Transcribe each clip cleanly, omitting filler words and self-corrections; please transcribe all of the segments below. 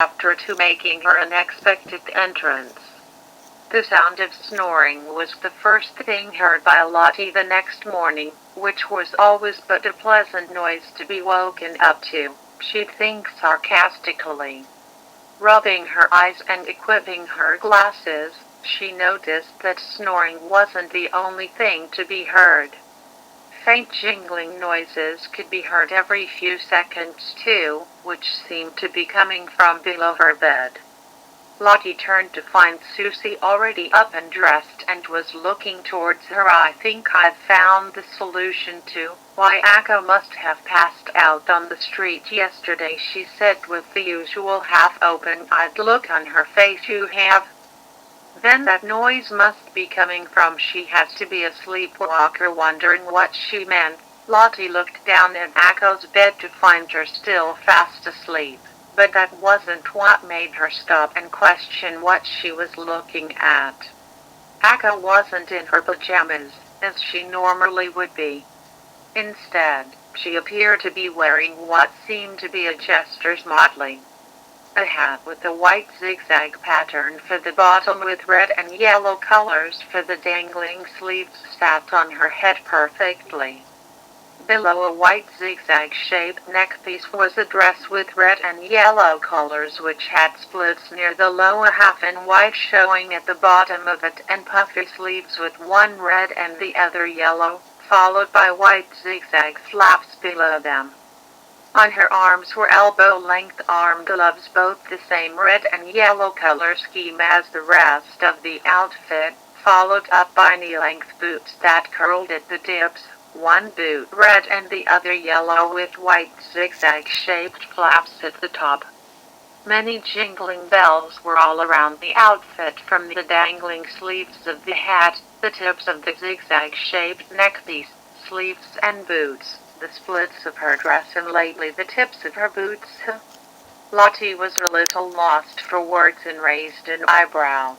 after to making her unexpected entrance. The sound of snoring was the first thing heard by Lottie the next morning, which was always but a pleasant noise to be woken up to, she'd think sarcastically. Rubbing her eyes and equipping her glasses, she noticed that snoring wasn't the only thing to be heard. Faint jingling noises could be heard every few seconds too, which seemed to be coming from below her bed. Lottie turned to find Susie already up and dressed and was looking towards her. "I think I've found the solution to why Akko must have passed out on the street yesterday," she said with the usual half-open-eyed look on her face. "You have? Then that noise must be coming from." She had to be a sleepwalker. Wondering what she meant, Lottie looked down at Akko's bed to find her still fast asleep. But that wasn't what made her stop and question what she was looking at. Akko wasn't in her pajamas, as she normally would be. Instead, she appeared to be wearing what seemed to be a jester's motley. A hat with a white zigzag pattern for the bottom with red and yellow colors for the dangling sleeves sat on her head perfectly. Below a white zigzag-shaped neckpiece was a dress with red and yellow colors which had splits near the lower half in white showing at the bottom of it, and puffy sleeves with one red and the other yellow, followed by white zigzag flaps below them. On her arms were elbow-length arm gloves, both the same red and yellow color scheme as the rest of the outfit, followed up by knee-length boots that curled at the tips. One boot red and the other yellow with white zigzag-shaped flaps at the top. Many jingling bells were all around the outfit, from the dangling sleeves of the hat, the tips of the zigzag-shaped neckpiece, sleeves and boots, the splits of her dress and lately the tips of her boots. Lottie was a little lost for words and raised an eyebrow.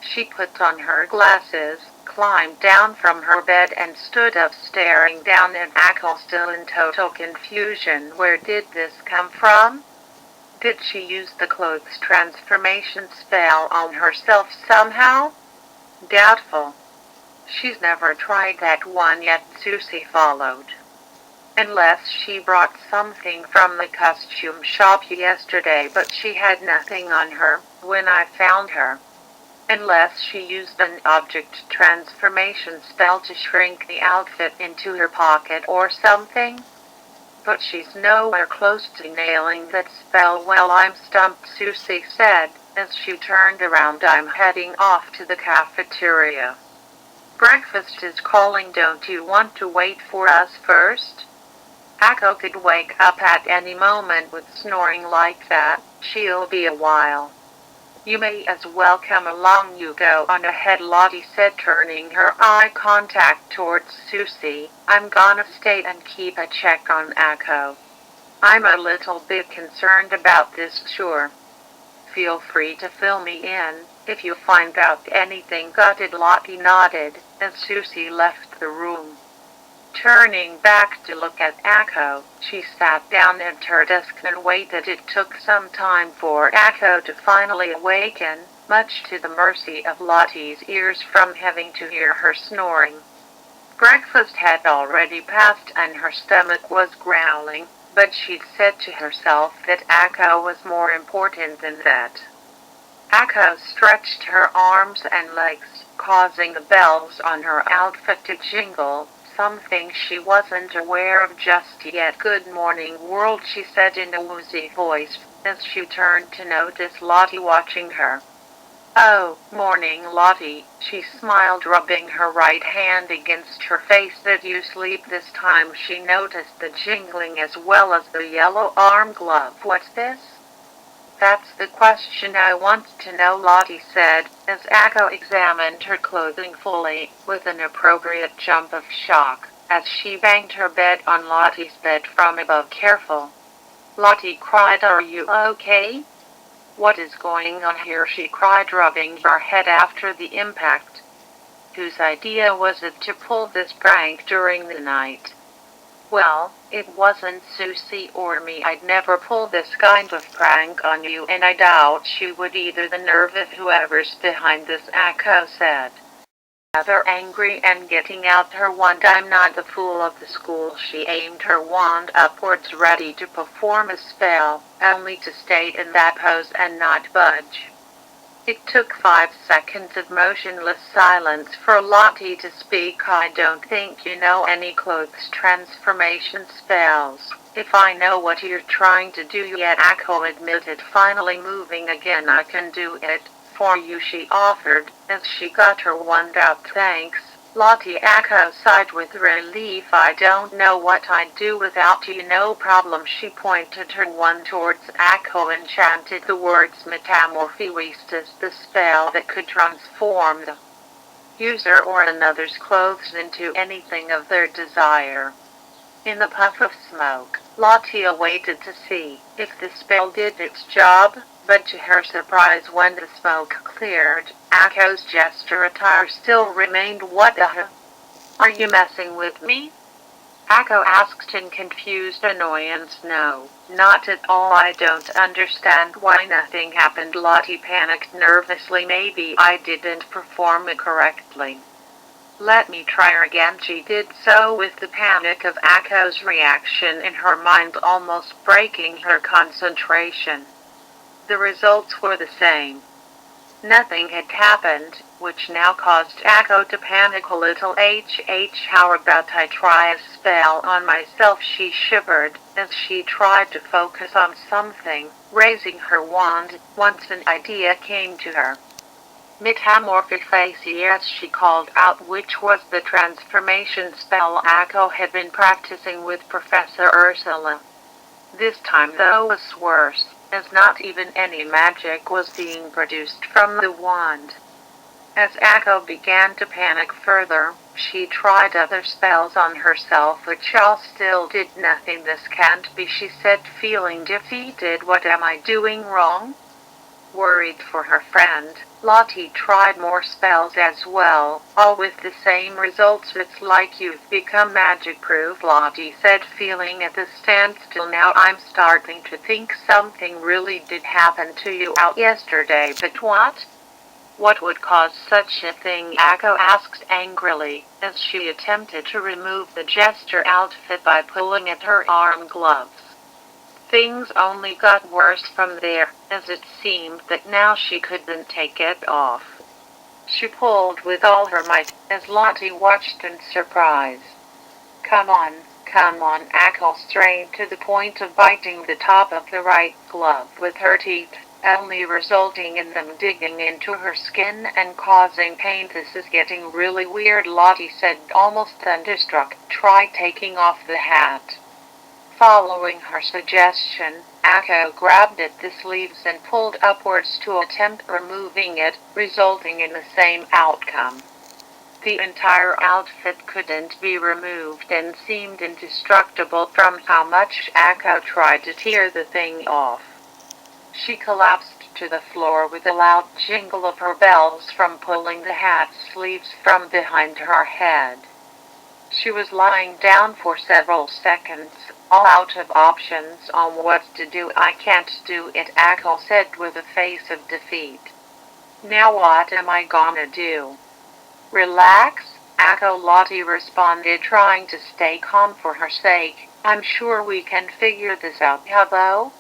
She put on her glasses, climbed down from her bed and stood up staring down at Akko still in total confusion. Where did this come from? Did she use the clothes transformation spell on herself somehow? Doubtful. She's never tried that one yet, Susie followed. Unless she brought something from the costume shop yesterday, but she had nothing on her when I found her. Unless she used an object transformation spell to shrink the outfit into her pocket or something. But she's nowhere close to nailing that spell. "Well, I'm stumped," Susie said, as she turned around. "I'm heading off to the cafeteria. Breakfast is calling. Don't you want to wait for us first?" Akko could wake up at any moment with snoring like that. "She'll be a while." "You may as well come along. You go on ahead," Lottie said, turning her eye contact towards Susie. "I'm gonna stay and keep a check on Akko. I'm a little bit concerned about this." "Sure. Feel free to fill me in if you find out anything." "Got it," Lottie nodded, as Susie left the room. Turning back to look at Akko, she sat down at her desk and waited. It took some time for Akko to finally awaken, much to the mercy of Lottie's ears from having to hear her snoring. Breakfast had already passed and her stomach was growling, but she'd said to herself that Akko was more important than that. Akko stretched her arms and legs, causing the bells on her outfit to jingle, something she wasn't aware of just yet. "Good morning, world," she said in a woozy voice, as she turned to notice Lottie watching her. "Oh, morning, Lottie," she smiled, rubbing her right hand against her face. "Did you sleep this time?" She noticed the jingling as well as the yellow arm glove. "What's this?" "That's the question I want to know," Lottie said, as Akko examined her clothing fully, with an appropriate jump of shock, as she banged her bed on Lottie's bed from above. "Careful!" Lottie cried. "Are you okay?" "What is going on here?" she cried, rubbing her head after the impact. "Whose idea was it to pull this prank during the night?" "Well, It wasn't Susie or me. I'd never pull this kind of prank on you, and I doubt she would either. The nerve of whoever's behind this, Akko said. Rather angry and getting out her wand. I'm not the fool of the school. She aimed her wand upwards, ready to perform a spell, only to stay in that pose and not budge. It took 5 seconds of motionless silence for Lottie to speak. I don't think you know any clothes transformation spells. If I know what you're trying to do yet, Akko admitted, finally moving again. I can do it for you, she offered, as she got her wand out. Thanks, Lottie. Akko sighed with relief. I don't know what I'd do without you. No problem. She pointed her wand towards Akko and chanted the words Metamorphosis, the spell that could transform the user or another's clothes into anything of their desire. In the puff of smoke, Lottie waited to see if the spell did its job, but to her surprise, when the smoke cleared, Akko's jester attire still remained. What the hell? Are you messing with me? Akko asked in confused annoyance. No, not at all. I don't understand why nothing happened. Lottie panicked nervously. Maybe I didn't perform it correctly. Let me try again. She did so with the panic of Akko's reaction in her mind almost breaking her concentration. The results were the same. Nothing had happened, which now caused Akko to panic a little. How about I try a spell on myself? She shivered as she tried to focus on something, raising her wand, once an idea came to her. Metamorphosis, yes, she called out, which was the transformation spell Akko had been practicing with Professor Ursula. This time, though, was worse, as not even any magic was being produced from the wand. As Akko began to panic further, she tried other spells on herself, which all still did nothing. This can't be, she said, feeling defeated. What am I doing wrong? Worried for her friend, Lottie tried more spells as well, all with the same results. It's like you've become magic-proof, Lottie said, feeling at a standstill. Now I'm starting to think something really did happen to you out yesterday. But what? What would cause such a thing? Akko asked angrily, as she attempted to remove the jester outfit by pulling at her arm gloves. Things only got worse from there, as it seemed that now she couldn't take it off. She pulled with all her might, as Lottie watched in surprise. Come on, Akko strained to the point of biting the top of the right glove with her teeth, only resulting in them digging into her skin and causing pain. This is getting really weird, Lottie said, almost thunderstruck. Try taking off the hat. Following her suggestion, Akko grabbed at the sleeves and pulled upwards to attempt removing it, resulting in the same outcome. The entire outfit couldn't be removed and seemed indestructible from how much Akko tried to tear the thing off. She collapsed to the floor with a loud jingle of her bells from pulling the hat sleeves from behind her head. She was lying down for several seconds, all out of options on what to do. I can't do it, Akko said with a face of defeat. Now what am I gonna do? Relax, Akko, Lottie responded, trying to stay calm for her sake. I'm sure we can figure this out. How though?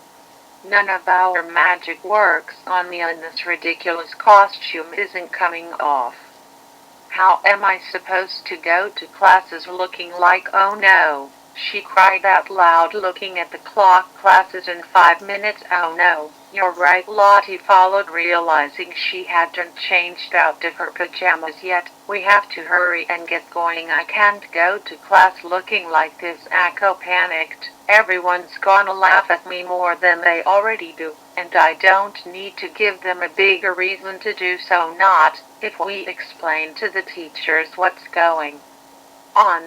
None of our magic works on me, and this ridiculous costume isn't coming off. How am I supposed to go to classes looking like, oh no, she cried out loud, looking at the clock. Classes in 5 minutes. Oh no, you're right, Lottie followed, realizing she hadn't changed out of her pajamas yet. We have to hurry and get going. I can't go to class looking like this, Akko panicked. Everyone's gonna laugh at me more than they already do, and I don't need to give them a bigger reason to do so. Not if we explain to the teachers what's going on.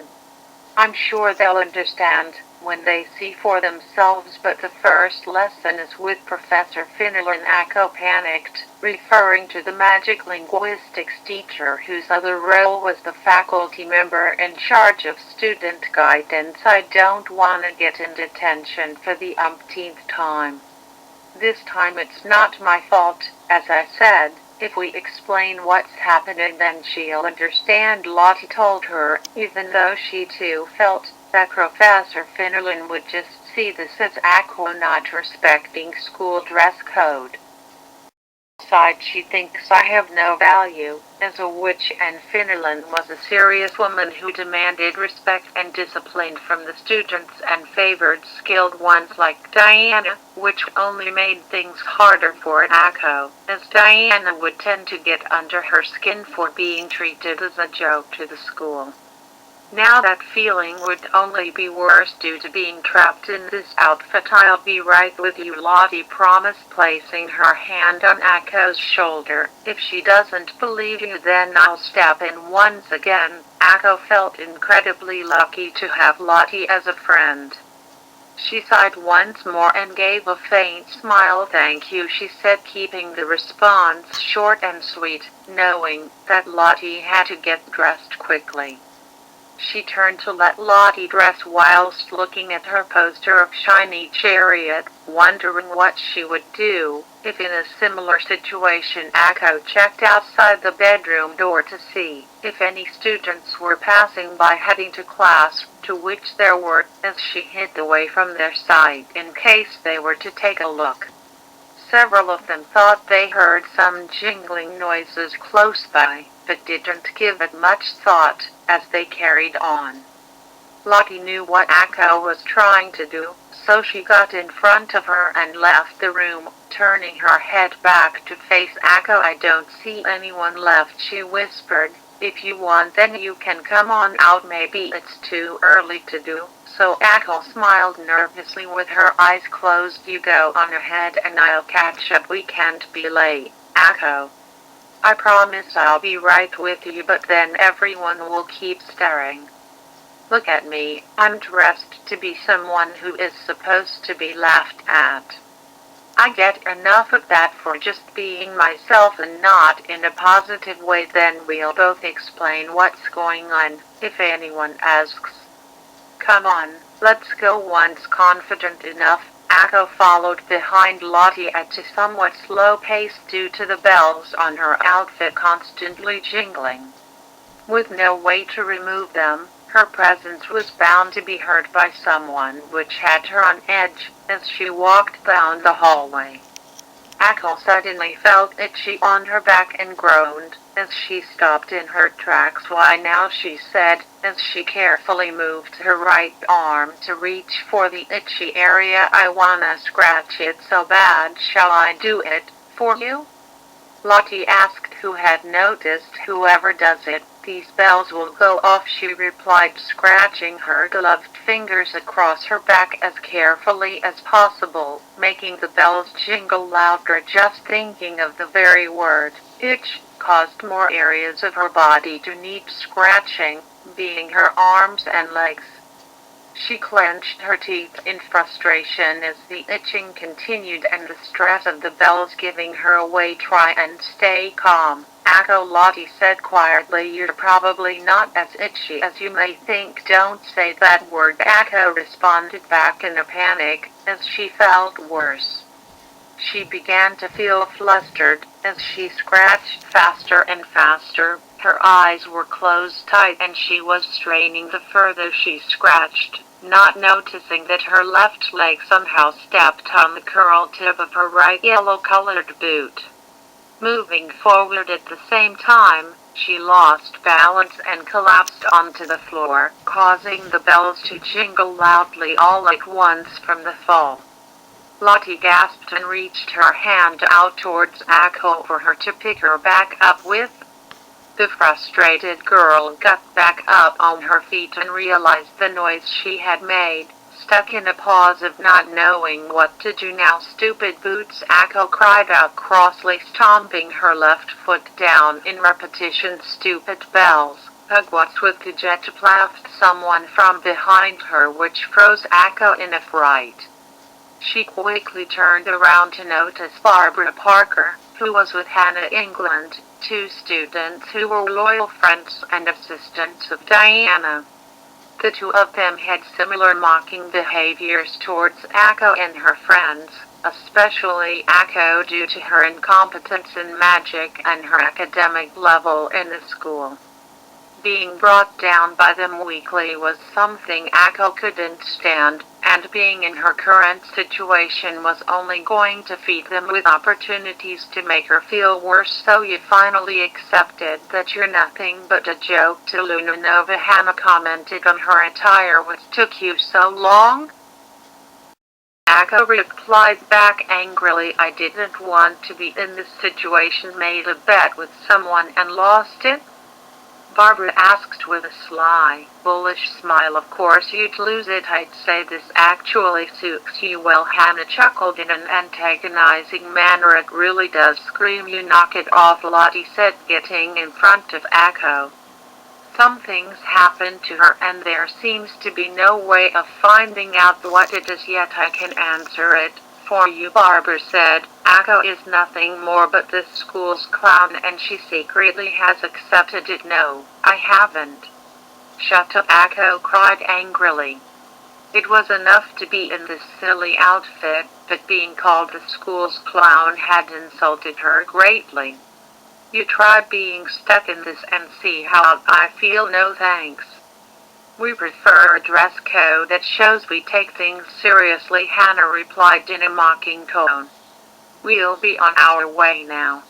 I'm sure they'll understand. when they see for themselves, but the first lesson is with Professor Finnelan. Akko panicked, referring to the magic linguistics teacher whose other role was the faculty member in charge of student guidance. I don't want to get in detention for the umpteenth time. This time it's not my fault, as I said. If we explain what's happening, then she'll understand, Lottie told her, even though she too felt that Professor Finnelan would just see this as Akko not respecting school dress code. Besides, she thinks I have no value as a witch, and Finnelan was a serious woman who demanded respect and discipline from the students and favored skilled ones like Diana, which only made things harder for Akko, as Diana would tend to get under her skin for being treated as a joke to the school. Now that feeling would only be worse due to being trapped in this outfit. I'll be right with you, Lottie promised, placing her hand on Akko's shoulder. If she doesn't believe you, then I'll step in once again. Akko felt incredibly lucky to have Lottie as a friend. She sighed once more and gave a faint smile. Thank you, she said, keeping the response short and sweet, knowing that Lottie had to get dressed quickly. She turned to let Lottie dress whilst looking at her poster of Shiny Chariot, wondering what she would do if in a similar situation. Akko checked outside the bedroom door to see if any students were passing by heading to class, to which there were, as she hid away from their sight in case they were to take a look. Several of them thought they heard some jingling noises close by, but didn't give it much thought as they carried on. Lottie knew what Akko was trying to do, so she got in front of her and left the room, turning her head back to face Akko. I don't see anyone left, she whispered. If you want, then you can come on out. Maybe it's too early to do so. Akko smiled nervously with her eyes closed. You go on ahead and I'll catch up. We can't be late, Akko. I promise I'll be right with you, but then everyone will keep staring. Look at me, I'm dressed to be someone who is supposed to be laughed at. I get enough of that for just being myself, and not in a positive way. Then we'll both explain what's going on, if anyone asks. Come on, let's go. Once confident enough, Akko followed behind Lottie at a somewhat slow pace due to the bells on her outfit constantly jingling. With no way to remove them, her presence was bound to be heard by someone, which had her on edge as she walked down the hallway. Akko suddenly felt itchy on her back and groaned as she stopped in her tracks. Why now, she said, as she carefully moved her right arm to reach for the itchy area. I wanna scratch it so bad. Shall I do it for you? Lottie asked, who had noticed whoever does it, these bells will go off, she replied, scratching her gloved fingers across her back as carefully as possible, making the bells jingle louder. Just thinking of the very word, itch, caused more areas of her body to need scratching, being her arms and legs. She clenched her teeth in frustration as the itching continued and the stress of the bells giving her away. Try and stay calm, Akko, Lottie said quietly. You're probably not as itchy as you may think. Don't say that word, Akko responded back in a panic, as she felt worse. She began to feel flustered as she scratched faster and faster. Her eyes were closed tight and she was straining the further she scratched, not noticing that her left leg somehow stepped on the curl tip of her right yellow-colored boot. Moving forward at the same time, she lost balance and collapsed onto the floor, causing the bells to jingle loudly all at once from the fall. Lottie gasped and reached her hand out towards Akko for her to pick her back up with. The frustrated girl got back up on her feet and realized the noise she had made, stuck in a pause of not knowing what to do now. Stupid boots, Akko cried out crossly, stomping her left foot down in repetition. Stupid bells, What's with the jet? Laughed someone from behind her, which froze Akko in a fright. She quickly turned around to notice Barbara Parker, who was with Hannah England, two students who were loyal friends and assistants of Diana. The two of them had similar mocking behaviors towards Akko and her friends, especially Akko due to her incompetence in magic and her academic level in the school. Being brought down by them weekly was something Akko couldn't stand, and being in her current situation was only going to feed them with opportunities to make her feel worse. So you finally accepted that you're nothing but a joke to Luna Nova, Hannah commented on her attire. What took you so long? Akko replied back angrily, I didn't want to be in this situation. Made a bet with someone and lost it? Barbara asked with a sly, bullish smile. Of course you'd lose it. I'd say this actually suits you well. Hannah chuckled in an antagonizing manner. It really does scream you. Knock it off, Lottie said, getting in front of Akko. Something's happened to her and there seems to be no way of finding out what it is yet. I can answer it for you, Barbara said. Akko is nothing more but this school's clown and she secretly has accepted it. No, I haven't. Shut up, Akko cried angrily. It was enough to be in this silly outfit, but being called the school's clown had insulted her greatly. You try being stuck in this and see how I feel. No thanks. We prefer a dress code that shows we take things seriously, Hannah replied in a mocking tone. We'll be on our way now.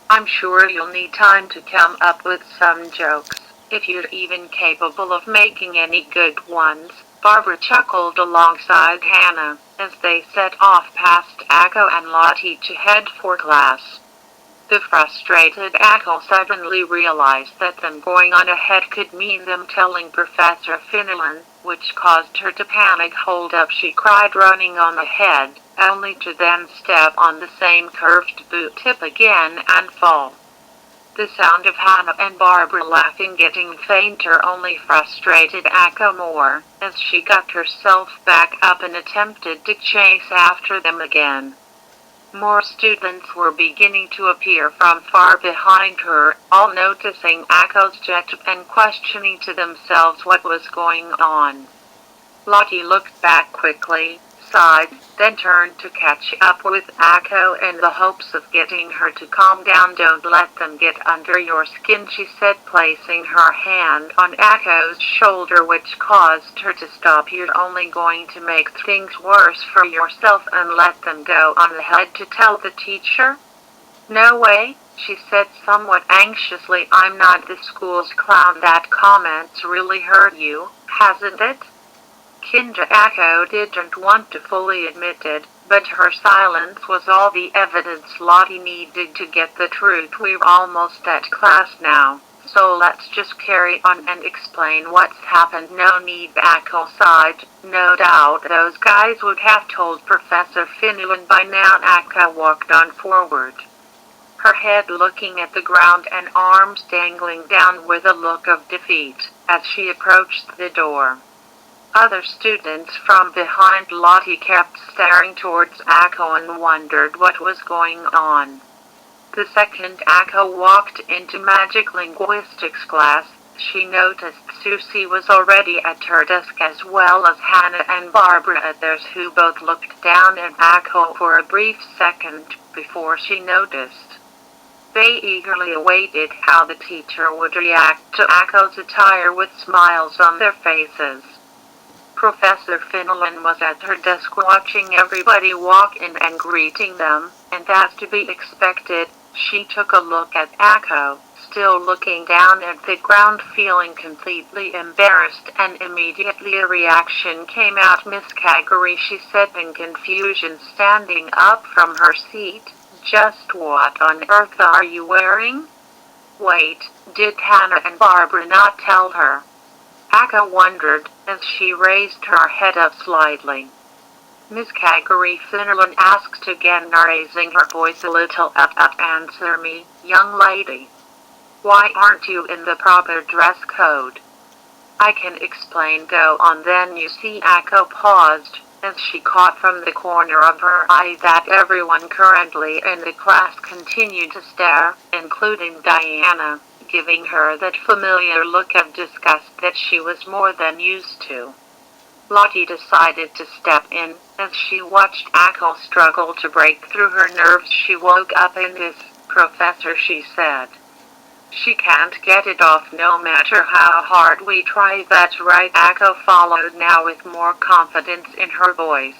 I'm sure you'll need time to come up with some jokes, if you're even capable of making any good ones. Barbara chuckled alongside Hannah, as they set off past Akko and Lottie to head for class. The frustrated Akko suddenly realized that them going on ahead could mean them telling Professor Finnelan, which caused her to panic. Hold up, she cried, running on ahead, only to then step on the same curved boot tip again and fall. The sound of Hannah and Barbara laughing getting fainter only frustrated Akko more, as she got herself back up and attempted to chase after them again. More students were beginning to appear from far behind her, all noticing Akko's jet and questioning to themselves what was going on. Lottie looked back quickly, sighed, then turned to catch up with Akko in the hopes of getting her to calm down. Don't let them get under your skin, she said, placing her hand on Akko's shoulder, which caused her to stop. You're only going to make things worse for yourself and let them go on ahead to tell the teacher. No way, she said somewhat anxiously. I'm not the school's clown. That comment's really hurt you, hasn't it? Kinda. Akko didn't want to fully admit it, but her silence was all the evidence Lottie needed to get the truth. We're almost at class now, so let's just carry on and explain what's happened. No need, Akko sighed. No doubt those guys would have told Professor Finnelan by now. Akko walked on forward, her head looking at the ground and arms dangling down with a look of defeat, as she approached the door. Other students from behind Lottie kept staring towards Akko and wondered what was going on. The second Akko walked into magic linguistics class, she noticed Susie was already at her desk, as well as Hannah and Barbara at theirs, who both looked down at Akko for a brief second before she noticed. They eagerly awaited how the teacher would react to Akko's attire, with smiles on their faces. Professor Finnelan was at her desk watching everybody walk in and greeting them, and as to be expected, she took a look at Akko, still looking down at the ground, feeling completely embarrassed, and immediately a reaction came out. Miss Kaguri, she said in confusion, standing up from her seat. Just what on earth are you wearing? Wait, did Hannah and Barbara not tell her? Akko wondered, as she raised her head up slightly. Miss Kaguri, Finnelan asked again, raising her voice a little up. Answer me, young lady. Why aren't you in the proper dress code? I can explain, go on then. You see, Akko paused, as she caught from the corner of her eye that everyone currently in the class continued to stare, including Diana, giving her that familiar look of disgust that she was more than used to. Lottie decided to step in, as she watched Akko struggle to break through her nerves. She woke up in this, "Professor," she said. "She can't get it off no matter how hard we try." "That's right," Akko followed now with more confidence in her voice.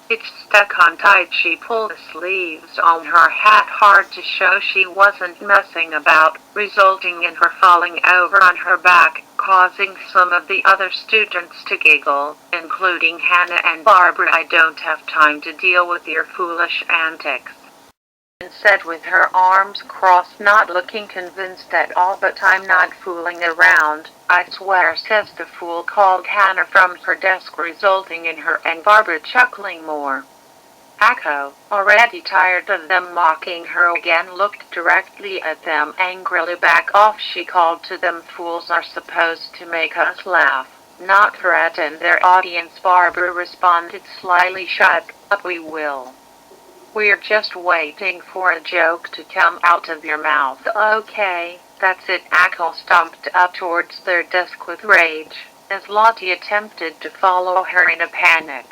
"It's stuck on tight." She pulled the sleeves on her hat hard to show she wasn't messing about, resulting in her falling over on her back, causing some of the other students to giggle, including Hannah and Barbara. "I don't have time to deal with your foolish antics," said with her arms crossed, not looking convinced at all. "But I'm not fooling around, I swear," says the fool, called Hannah from her desk, resulting in her and Barbara chuckling more. Akko, already tired of them mocking her again, looked directly at them angrily. "Back off," she called to them. "Fools are supposed to make us laugh, not threaten their audience." Barbara responded slyly, "Shut up, we will. We're just waiting for a joke to come out of your mouth." "Okay, that's it." Akko stomped up towards their desk with rage, as Lottie attempted to follow her in a panic.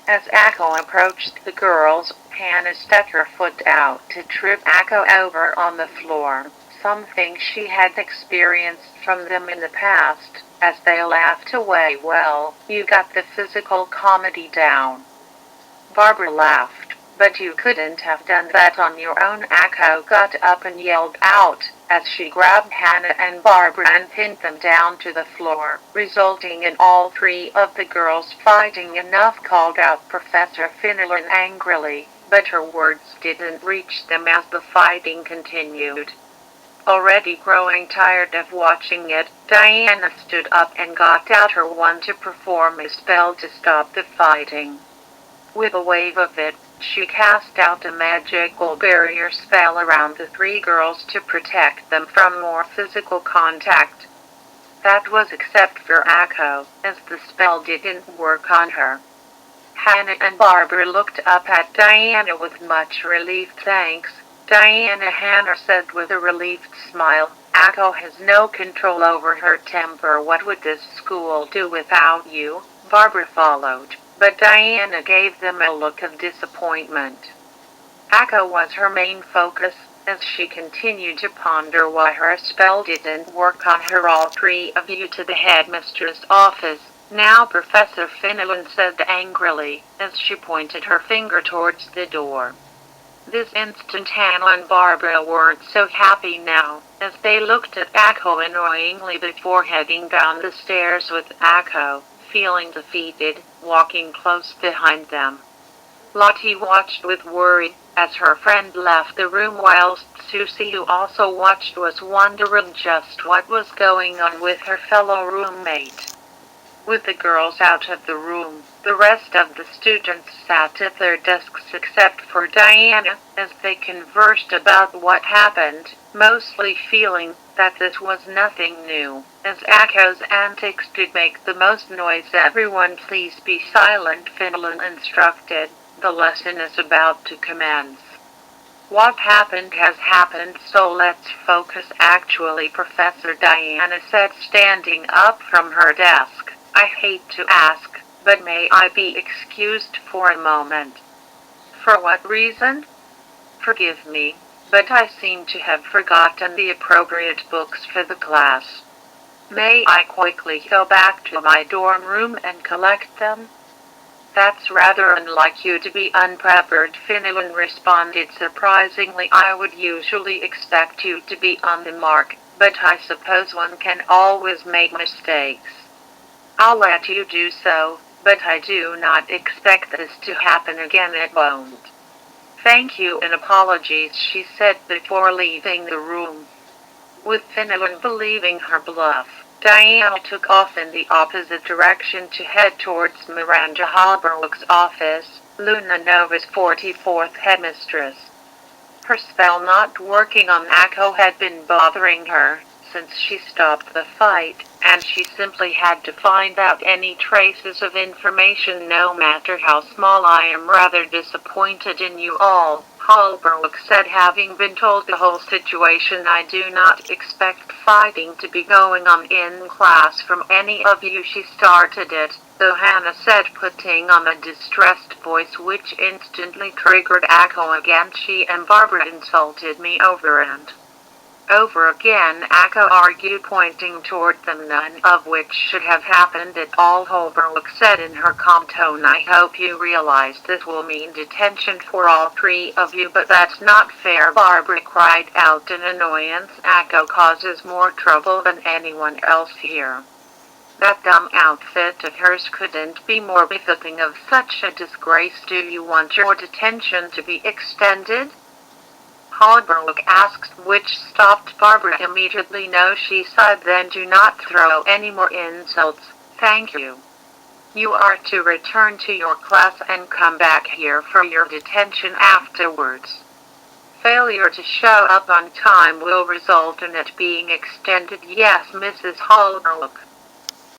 As Akko approached the girls, Hannah stuck her foot out to trip Akko over on the floor, something she had experienced from them in the past, as they laughed away. "Well, you got the physical comedy down." Barbara laughed. "But you couldn't have done that on your own." Akko got up and yelled out, as she grabbed Hannah and Barbara and pinned them down to the floor, resulting in all three of the girls fighting. "Enough," called out Professor Finnelan angrily, but her words didn't reach them as the fighting continued. Already growing tired of watching it, Diana stood up and got out her wand to perform a spell to stop the fighting. With a wave of it, she cast out a magical barrier spell around the three girls to protect them from more physical contact. That was except for Akko, as the spell didn't work on her. Hannah and Barbara looked up at Diana with much relief. "Thanks, Diana," Hannah said with a relieved smile. "Akko has no control over her temper. What would this school do without you?" Barbara followed, but Diana gave them a look of disappointment. Akko was her main focus, as she continued to ponder why her spell didn't work on her. "All three of you to the headmistress' office now," Professor Finnelan said angrily, as she pointed her finger towards the door. This instant Hannah and Barbara weren't so happy now, as they looked at Akko annoyingly before heading down the stairs, with Akko, feeling defeated, walking close behind them. Lottie watched with worry, as her friend left the room, whilst Susie, who also watched, was wondering just what was going on with her fellow roommate. With the girls out of the room, the rest of the students sat at their desks except for Diana, as they conversed about what happened, mostly feeling that this was nothing new, as Akko's antics did make the most noise. "Everyone please be silent," Finnelan instructed. "The lesson is about to commence. What happened has happened, so let's focus." "Actually, Professor," Diana said, standing up from her desk, "I hate to ask, but may I be excused for a moment?" "For what reason?" "Forgive me, but I seem to have forgotten the appropriate books for the class. May I quickly go back to my dorm room and collect them?" "That's rather unlike you to be unprepared," Finnelan responded surprisingly. "I would usually expect you to be on the mark, but I suppose one can always make mistakes. I'll let you do so, but I do not expect this to happen again." "It won't." "Thank you and apologies," she said before leaving the room. With Finnelan believing her bluff, Diana took off in the opposite direction to head towards Miranda Holbrook's office, Luna Nova's 44th headmistress. Her spell not working on Akko had been bothering her since she stopped the fight, and she simply had to find out any traces of information, no matter how small. I am rather disappointed in you all, Holbrook said, having been told the whole situation. I do not expect fighting to be going on in class from any of you. She started it, though, Hannah said, putting on a distressed voice which instantly triggered Akko again. She and Barbara insulted me over and over again, Akko argued, pointing toward them, none of which should have happened at all. Holbrook said in her calm tone, I hope you realize this will mean detention for all three of you, but that's not fair, Barbara cried out in annoyance. Akko causes more trouble than anyone else here. That dumb outfit of hers couldn't be more befitting of such a disgrace. Do you want your detention to be extended? Holbrook asked, which stopped Barbara immediately. No, she said, then do not throw any more insults, thank you. You are to return to your class and come back here for your detention afterwards. Failure to show up on time will result in it being extended. Yes, Mrs. Holbrook.